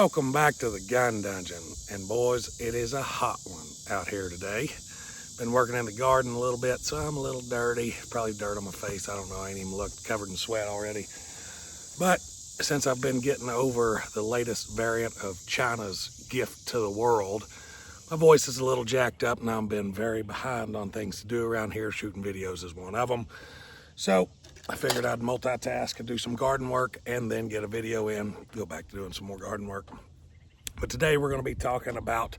Welcome back to the gun dungeon, and boys, it is a hot one out here today. Been working in the garden a little bit, so I'm a little dirty, probably dirt on my face, I don't know, I ain't even looked, covered in sweat already. But since I've been getting over the latest variant of China's gift to the world, my voice is a little jacked up and I've been very behind on things to do around here. Shooting videos is one of them. So I figured I'd multitask and do some garden work and then get a video in, go back to doing some more garden work. But today we're going to be talking about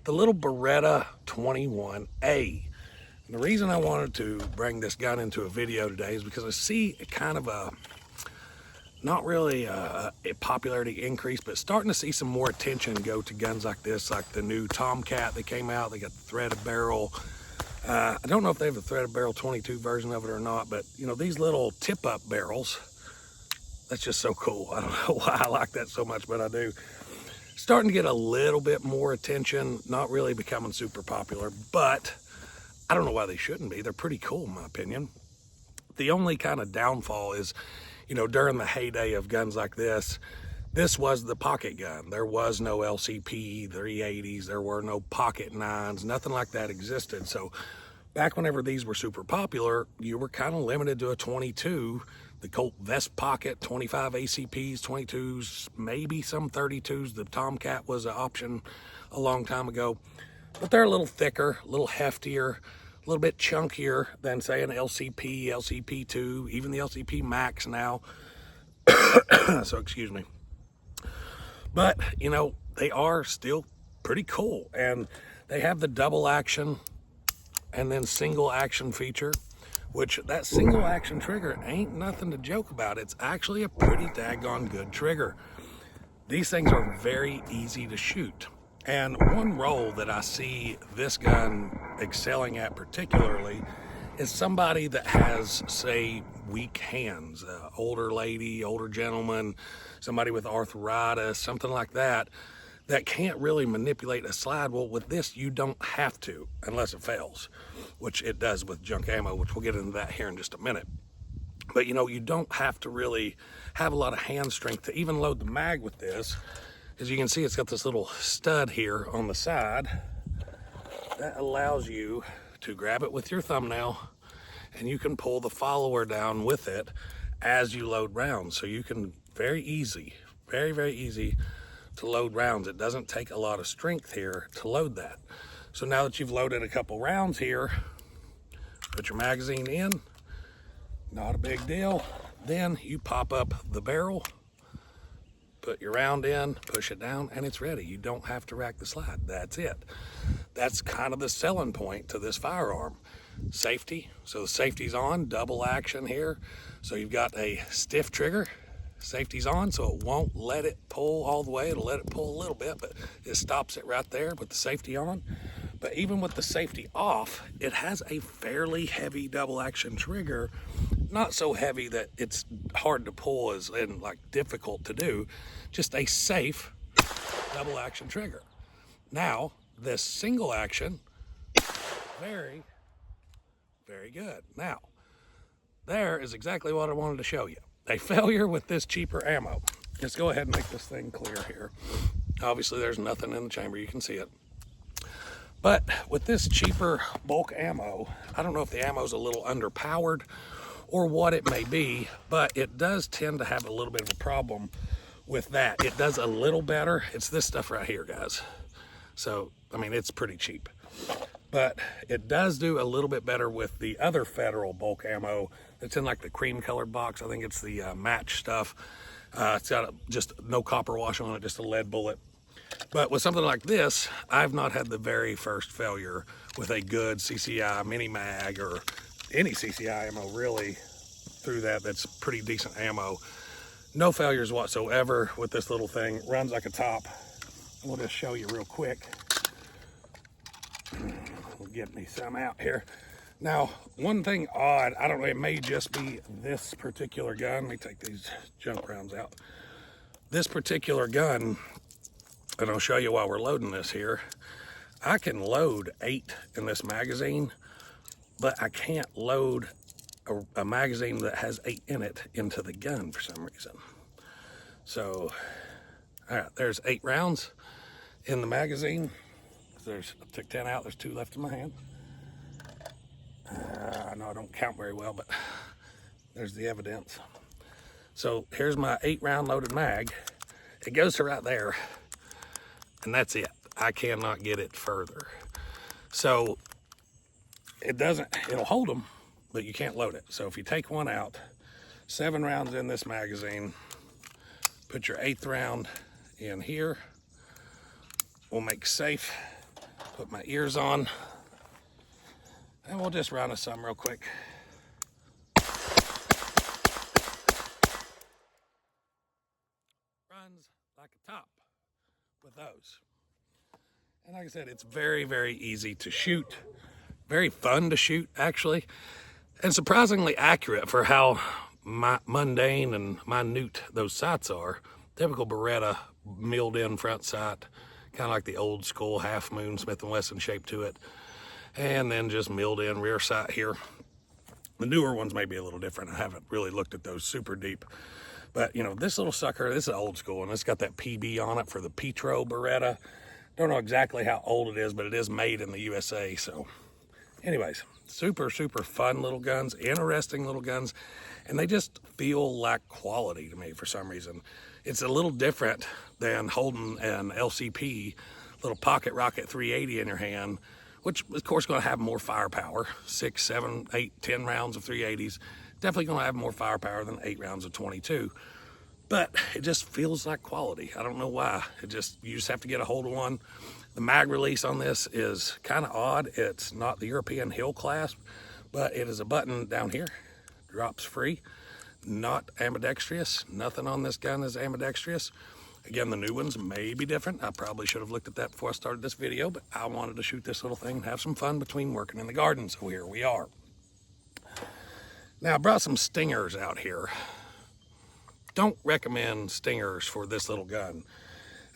the little Beretta 21A. And the reason I wanted to bring this gun into a video today is because I see kind of a, not really a popularity increase, but starting to see some more attention go to guns like this, like the new Tomcat that came out. They got the threaded barrel. I don't know if they have a threaded barrel 22 version of it or not, but you know, these little tip-up barrels, that's just so cool. I don't know why I like that so much, but I do. Starting to get a little bit more attention, not really becoming super popular, but I don't know why they shouldn't be. They're pretty cool in my opinion. The only kind of downfall is, you know, during the heyday of guns like this was the pocket gun. There was no LCP 380s, there were no pocket 9s, nothing like that existed. So back whenever these were super popular, you were kind of limited to a 22, the Colt Vest Pocket, 25 ACPs, 22s, maybe some 32s. The Tomcat was an option a long time ago, but they're a little thicker, a little heftier, a little bit chunkier than say an LCP, LCP2, even the LCP Max now. So excuse me. But, you know, they are still pretty cool. And they have the double action and then single action feature, which that single action trigger ain't nothing to joke about. It's actually a pretty daggone good trigger. These things are very easy to shoot. And one role that I see this gun excelling at particularly is somebody that has, say, weak hands, older lady, older gentleman, somebody with arthritis, something like that, that can't really manipulate a slide. Well, with this, you don't have to, unless it fails, which it does with junk ammo, which we'll get into that here in just a minute. But, you know, you don't have to really have a lot of hand strength to even load the mag with this. As you can see, it's got this little stud here on the side that allows you to grab it with your thumbnail, and you can pull the follower down with it as you load rounds. So you can very easy to load rounds. It doesn't take a lot of strength here to load that. So now that you've loaded a couple rounds here, put your magazine in, not a big deal. Then you pop up the barrel, put your round in, push it down, and it's ready. You don't have to rack the slide. That's it. That's kind of the selling point to this firearm. Safety. So the safety's on, double action here. So you've got a stiff trigger. Safety's on, so it won't let it pull all the way. It'll let it pull a little bit, but it stops it right there with the safety on. But even with the safety off, it has a fairly heavy double action trigger. Not so heavy that it's hard to pull and like difficult to do, just a safe double action trigger. Now, this single action, very good. Now, there is exactly what I wanted to show you. A failure with this cheaper ammo. Let's go ahead and make this thing clear here. Obviously, there's nothing in the chamber, you can see it. But with this cheaper bulk ammo, I don't know if the ammo's a little underpowered or what it may be, but it does tend to have a little bit of a problem with that. It does a little better. It's this stuff right here, guys. So, I mean, it's pretty cheap. But it does do a little bit better with the other Federal bulk ammo. It's in like the cream colored box. I think it's the match stuff. It's got just no copper wash on it, just a lead bullet. But with something like this, I've not had the very first failure with a good CCI mini mag or any CCI ammo really through that's pretty decent ammo. No failures whatsoever with this little thing. It runs like a top. We'll just show you real quick. We'll get me some out here. Now, one thing odd, I don't know, it may just be this particular gun. Let me take these junk rounds out. This particular gun, and I'll show you while we're loading this here, I can load 8 in this magazine, but I can't load a magazine that has 8 in it into the gun for some reason. So All right, there's 8 rounds in the magazine. I took 10 out, there's 2 left in my hand. I know I don't count very well, but there's the evidence. So here's my 8-round loaded mag. It goes to right there, and that's it. I cannot get it further. So it'll hold them, but you can't load it. So if you take one out, 7 rounds in this magazine, put your 8th round in here. We'll make safe, put my ears on, and we'll just run us some real quick. Runs like a top with those. And like I said, it's very, very easy to shoot. Very fun to shoot, actually. And surprisingly accurate for how mundane and minute those sights are. Typical Beretta milled in front sight, kind of like the old school half moon Smith & Wesson shape to it. And then just milled in rear sight here. The newer ones may be a little different. I haven't really looked at those super deep. But, you know, this little sucker, this is old school, and it's got that PB on it for the Petro Beretta. Don't know exactly how old it is, but it is made in the USA. So, anyways, super, super fun little guns, interesting little guns, and they just feel like quality to me for some reason. It's a little different than holding an LCP, little pocket rocket 380 in your hand, which of course going to have more firepower, 6, 7, 8, 10 rounds of 380s. Definitely going to have more firepower than 8 rounds of 22. But it just feels like quality. I don't know why. You just have to get a hold of one. The mag release on this is kind of odd. It's not the European hill clasp, but it is a button down here. Drops free. Not ambidextrous. Nothing on this gun is ambidextrous. Again, the new ones may be different. I probably should have looked at that before I started this video, but I wanted to shoot this little thing and have some fun between working in the garden, so here we are. Now, I brought some stingers out here. Don't recommend stingers for this little gun.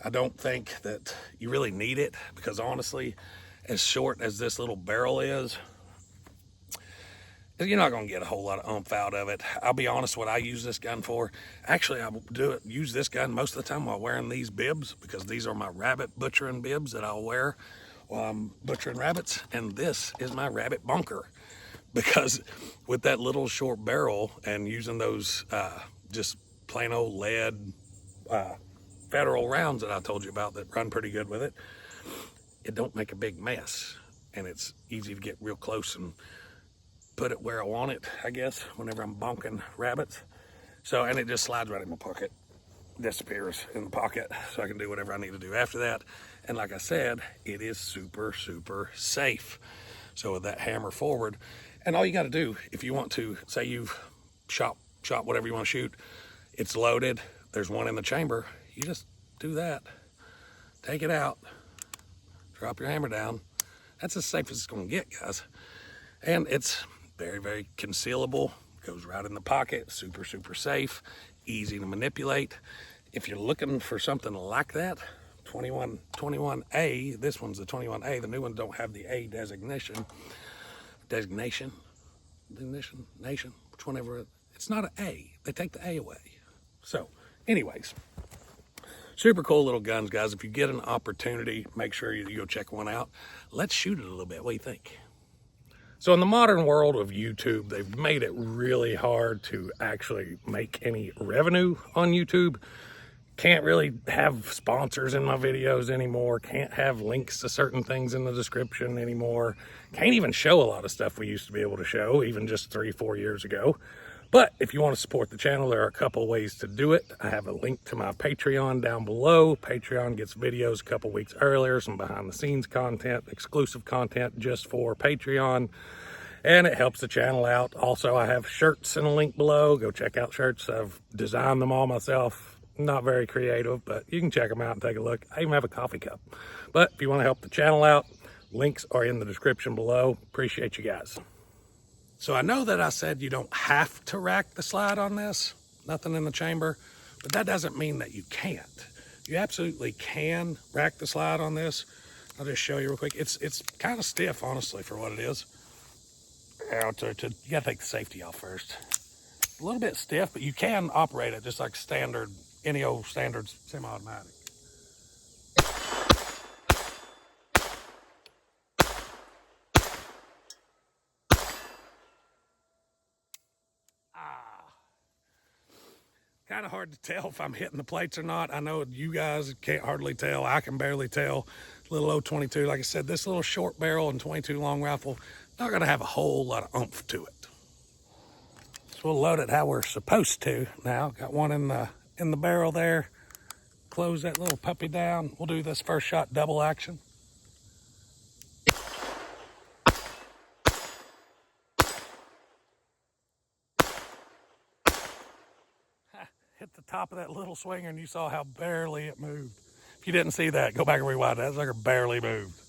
I don't think that you really need it, because honestly, as short as this little barrel is, you're not going to get a whole lot of oomph out of it. I'll be honest, what I use this gun for, actually I use this gun most of the time while wearing these bibs, because these are my rabbit butchering bibs that I'll wear while I'm butchering rabbits, and this is my rabbit bunker, because with that little short barrel and using those just plain old lead Federal rounds that I told you about that run pretty good with it, it don't make a big mess, and it's easy to get real close and put it where I want it, I guess, whenever I'm bonking rabbits. So, and it just slides right in my pocket, disappears in the pocket, so I can do whatever I need to do after that. And like I said, it is super, super safe. So with that hammer forward, and all you got to do, if you want to, say you've shot whatever you want to shoot, it's loaded, there's one in the chamber, you just do that, take it out, drop your hammer down. That's as safe as it's going to get, guys. And it's very, very concealable, goes right in the pocket, super, super safe, easy to manipulate. If you're looking for something like that, 21A, this one's the 21A, the new ones don't have the A designation, which whenever, it's not an A, they take the A away. So, anyways, super cool little guns, guys. If you get an opportunity, make sure you go check one out. Let's shoot it a little bit. What do you think? So in the modern world of YouTube, they've made it really hard to actually make any revenue on YouTube. Can't really have sponsors in my videos anymore. Can't have links to certain things in the description anymore. Can't even show a lot of stuff we used to be able to show, even just 3-4 years ago. But if you want to support the channel, there are a couple ways to do it. I have a link to my Patreon down below. Patreon gets videos a couple weeks earlier, some behind the scenes content, exclusive content just for Patreon, and it helps the channel out. Also, I have shirts in a link below. Go check out shirts. I've designed them all myself. Not very creative, but you can check them out and take a look. I even have a coffee cup. But if you want to help the channel out, links are in the description below. Appreciate you guys. So I know that I said you don't have to rack the slide on this, nothing in the chamber, but that doesn't mean that you can't. You absolutely can rack the slide on this. I'll just show you real quick. It's kind of stiff, honestly, for what it is. You gotta take the safety off first. A little bit stiff, but you can operate it just like standard, any old standard semi-automatic. kind of hard to tell if I'm hitting the plates or not. I know you guys can't hardly tell. I can barely tell. Little old 22. Like I said, this little short barrel and 22 long rifle, not going to have a whole lot of oomph to it. So we'll load it how we're supposed to now. Got one in the barrel there. Close that little puppy down. We'll do this first shot double action. Hit the top of that little swinger and you saw how barely it moved. If you didn't see that, go back and rewind. That sucker barely moved.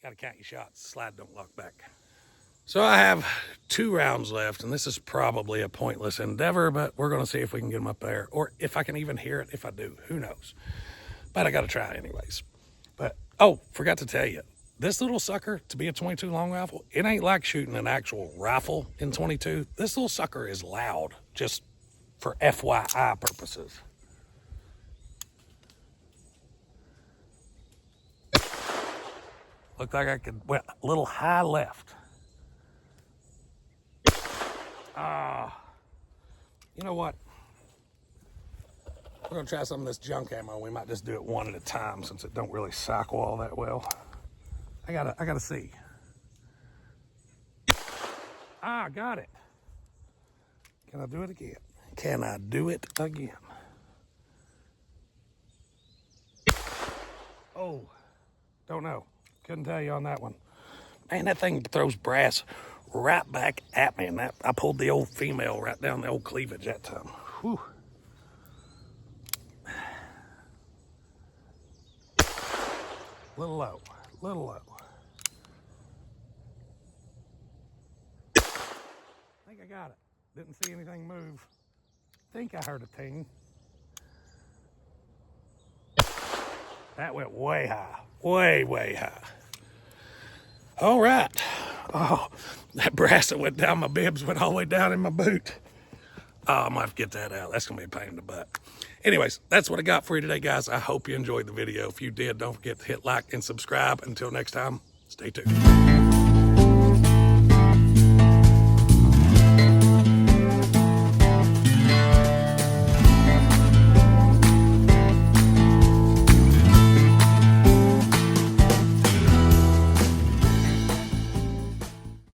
Got to count your shots. Slide don't lock back. So I have 2 rounds left, and this is probably a pointless endeavor, but we're going to see if we can get them up there, or if I can even hear it. If I do, who knows? But I got to try anyways. But, oh, forgot to tell you, this little sucker, to be a 22 long rifle, it ain't like shooting an actual rifle in 22. This little sucker is loud, just for FYI purposes. Looked like I could, well, a little high left. You know what? We're gonna try some of this junk ammo. We might just do it one at a time since it don't really cycle all that well. I gotta see. Got it. Can I do it again? Can I do it again? Oh, don't know. Couldn't tell you on that one. Man, that thing throws brass right back at me, and that I pulled the old female right down the old cleavage that time. Whew. Little low, little low. I think I got it. Didn't see anything move. Think I heard a ting. That went way high, way high. All right. Oh, that brass that went down my bibs went all the way down in my boot. Oh, I'm gonna have to get that out. That's gonna be a pain in the butt. Anyways, that's what I got for you today, guys. I hope you enjoyed the video. If you did, don't forget to hit like and subscribe. Until next time, stay tuned.